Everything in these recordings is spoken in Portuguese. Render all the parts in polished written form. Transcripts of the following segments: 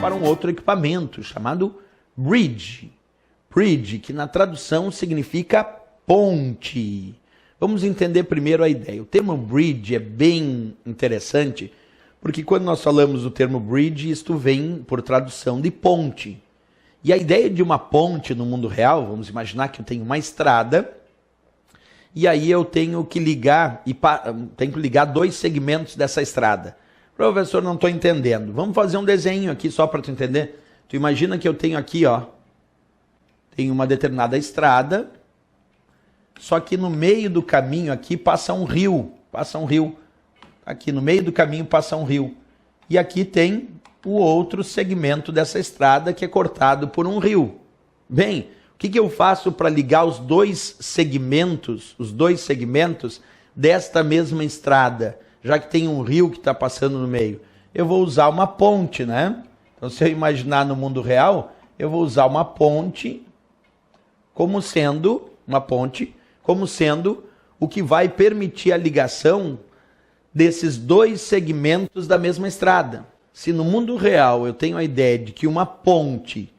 para um outro equipamento chamado bridge. Bridge, que na tradução significa ponte. Vamos entender primeiro a ideia. O termo bridge é bem interessante, porque quando nós falamos do termo bridge, isto vem por tradução de ponte. E a ideia de uma ponte no mundo real, vamos imaginar que eu tenho uma estrada, e aí eu tenho que ligar dois segmentos dessa estrada. Professor, não estou entendendo. Vamos fazer um desenho aqui só para tu entender. Tu imagina que eu tenho aqui, ó, tem uma determinada estrada, só que no meio do caminho aqui passa um rio. Aqui no meio do caminho passa um rio. E aqui tem o outro segmento dessa estrada que é cortado por um rio. Bem, o que eu faço para ligar os dois segmentos desta mesma estrada, já que tem um rio que está passando no meio? Eu vou usar uma ponte, né? Então, se eu imaginar no mundo real, eu vou usar uma ponte como sendo o que vai permitir a ligação desses dois segmentos da mesma estrada. Se no mundo real eu tenho a ideia de que uma ponte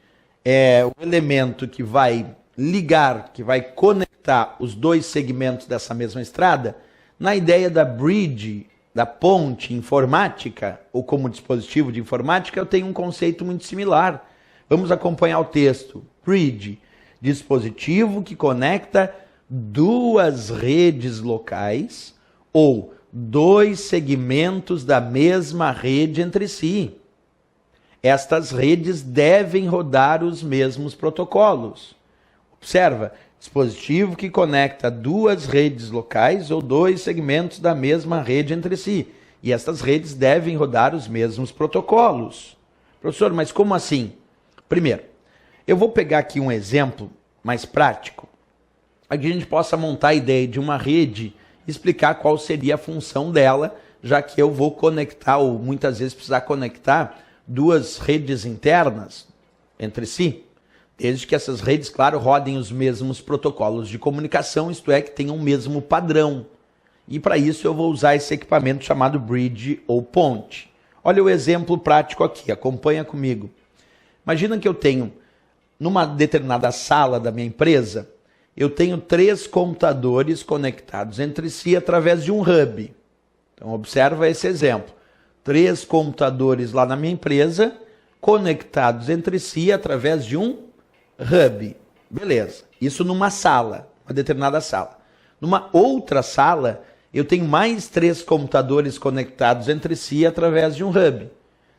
é o elemento que vai ligar, que vai conectar os dois segmentos dessa mesma estrada, na ideia da bridge, da ponte informática, ou como dispositivo de informática, eu tenho um conceito muito similar. Vamos acompanhar o texto. Bridge, dispositivo que conecta duas redes locais ou dois segmentos da mesma rede entre si. Estas redes devem rodar os mesmos protocolos. Observa, dispositivo que conecta duas redes locais ou dois segmentos da mesma rede entre si. E estas redes devem rodar os mesmos protocolos. Professor, mas como assim? Primeiro, eu vou pegar aqui um exemplo mais prático, para que a gente possa montar a ideia de uma rede e explicar qual seria a função dela, já que eu vou conectar, ou muitas vezes precisar conectar, duas redes internas entre si, desde que essas redes, claro, rodem os mesmos protocolos de comunicação, isto é, que tenham o mesmo padrão. E para isso eu vou usar esse equipamento chamado bridge ou ponte. Olha o exemplo prático aqui, acompanha comigo. Imagina que eu tenho, numa determinada sala da minha empresa, eu tenho 3 computadores conectados entre si através de um hub. Então observa esse exemplo. 3 computadores lá na minha empresa, conectados entre si através de um hub. Beleza. Isso numa sala, uma determinada sala. Numa outra sala, eu tenho mais 3 computadores conectados entre si através de um hub.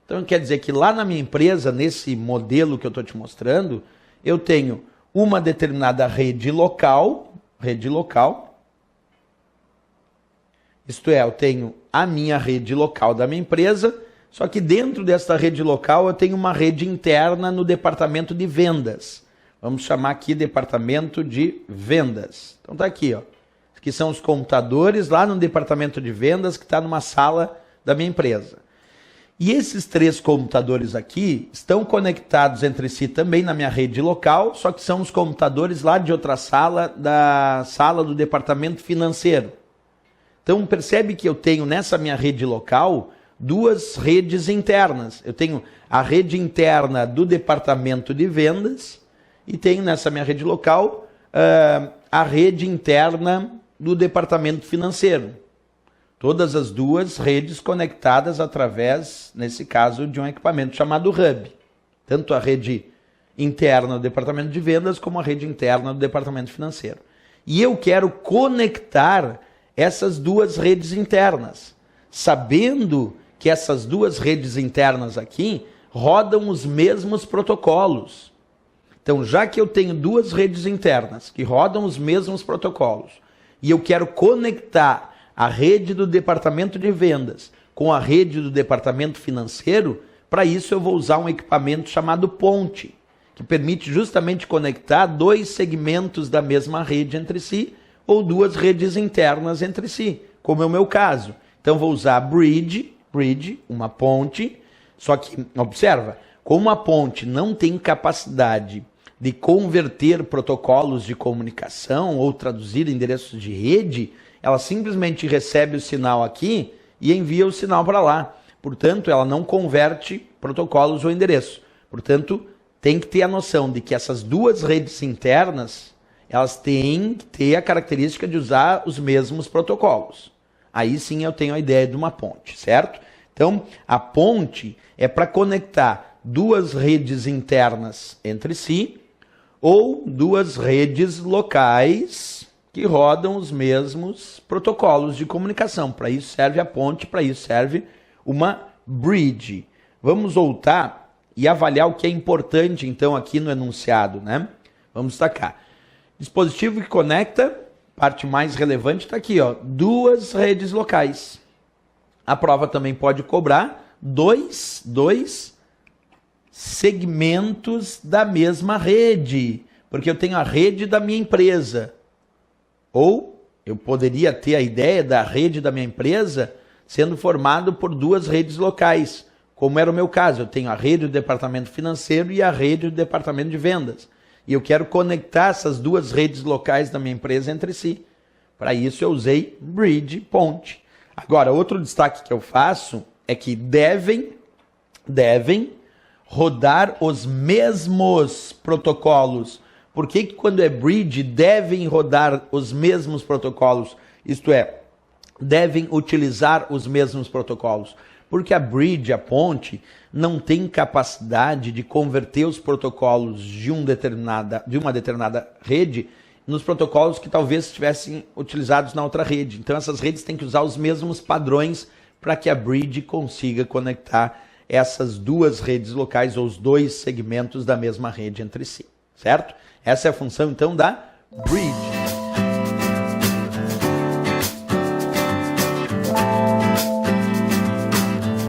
Então quer dizer que lá na minha empresa, nesse modelo que eu estou te mostrando, eu tenho uma determinada rede local, isto é, eu tenho a minha rede local da minha empresa, só que dentro dessa rede local eu tenho uma rede interna no departamento de vendas. Vamos chamar aqui departamento de vendas. Então tá aqui, ó. Aqui são os computadores lá no departamento de vendas que está numa sala da minha empresa. E esses 3 computadores aqui estão conectados entre si também na minha rede local, só que são os computadores lá de outra sala, da sala do departamento financeiro. Então percebe que eu tenho nessa minha rede local 2 redes internas. Eu tenho a rede interna do departamento de vendas e tenho nessa minha rede local a rede interna do departamento financeiro. Todas as 2 redes conectadas através, nesse caso, de um equipamento chamado hub. Tanto a rede interna do departamento de vendas como a rede interna do departamento financeiro. E eu quero conectar essas 2 redes internas, sabendo que essas 2 redes internas aqui rodam os mesmos protocolos. Então, já que eu tenho 2 redes internas que rodam os mesmos protocolos, e eu quero conectar a rede do departamento de vendas com a rede do departamento financeiro, para isso eu vou usar um equipamento chamado ponte, que permite justamente conectar 2 segmentos da mesma rede entre si, ou 2 redes internas entre si, como é o meu caso. Então vou usar bridge, uma ponte, só que, observa, como a ponte não tem capacidade de converter protocolos de comunicação ou traduzir endereços de rede, ela simplesmente recebe o sinal aqui e envia o sinal para lá. Portanto, ela não converte protocolos ou endereço. Portanto, tem que ter a noção de que essas duas redes internas, elas têm que ter a característica de usar os mesmos protocolos. Aí sim eu tenho a ideia de uma ponte, certo? Então, a ponte é para conectar duas redes internas entre si ou duas redes locais que rodam os mesmos protocolos de comunicação. Para isso serve a ponte, para isso serve uma bridge. Vamos voltar e avaliar o que é importante, então, aqui no enunciado, né? Vamos destacar. Dispositivo que conecta, parte mais relevante está aqui, ó, duas redes locais. A prova também pode cobrar dois segmentos da mesma rede, porque eu tenho a rede da minha empresa. Ou eu poderia ter a ideia da rede da minha empresa sendo formado por duas redes locais, como era o meu caso. Eu tenho a rede do departamento financeiro e a rede do departamento de vendas. E eu quero conectar essas duas redes locais da minha empresa entre si. Para isso eu usei bridge, ponte. Agora, outro destaque que eu faço é que devem rodar os mesmos protocolos. Por que quando é bridge devem rodar os mesmos protocolos? Isto é, devem utilizar os mesmos protocolos. Porque a bridge, a ponte, não tem capacidade de converter os protocolos de uma determinada rede nos protocolos que talvez estivessem utilizados na outra rede. Então essas redes têm que usar os mesmos padrões para que a bridge consiga conectar essas duas redes locais ou os dois segmentos da mesma rede entre si, certo? Essa é a função então da bridge.